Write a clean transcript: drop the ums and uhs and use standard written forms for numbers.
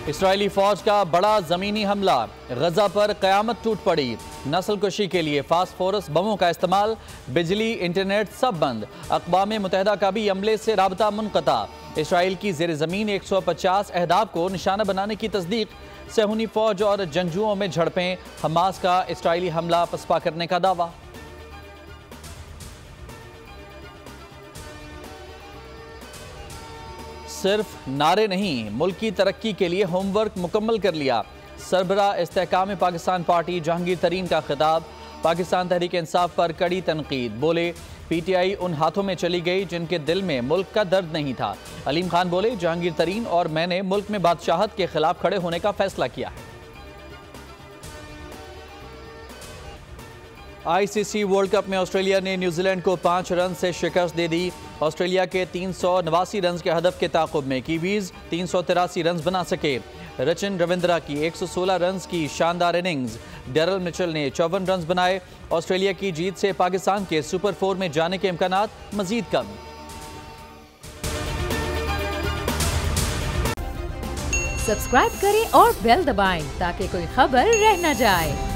Israeli फौज का बड़ा जमीनी हमला, गजा पर कयामत टूट पड़ी। नस्ल कुशी के लिए फास्फोरस बमों का इस्तेमाल, बिजली इंटरनेट सब बंद। अक़वाम मुत्तहिदा का भी अमले से राबता मुनक़ता। इसराइल की ज़ेर ज़मीन 150 अहदाफ को निशाना बनाने की तस्दीक। सहूनी फौज और जंगजुओं में झड़पें, हमास का इसराइली हमला पसपा करने का दावा। सिर्फ नारे नहीं, मुल्क की तरक्की के लिए होमवर्क मुकम्मल कर लिया। सरबराह इस्तेहकाम पाकिस्तान पार्टी जहांगीर तरीन का खिताब। पाकिस्तान तहरीक इंसाफ पर कड़ी तनकीद, बोले पीटीआई उन हाथों में चली गई जिनके दिल में मुल्क का दर्द नहीं था। अलीम खान बोले जहांगीर तरीन और मैंने मुल्क में बादशाहत के खिलाफ खड़े होने का फैसला किया है। आईसीसी वर्ल्ड कप में ऑस्ट्रेलिया ने न्यूजीलैंड को 5 रन से शिकस्त दे दी। ऑस्ट्रेलिया के 389 रन के हदफ के ताक़ुब में कीवीज 383 रन बना सके। रचिन रविंद्रा की 116 रन की शानदार इनिंग्स, डेरल मिचेल ने 54 रन बनाए। ऑस्ट्रेलिया की जीत से पाकिस्तान के सुपर 4 में जाने के इम्कानात मजीद कम। सब्सक्राइब करें और बेल दबाएं ताकि कोई खबर रह न जाए।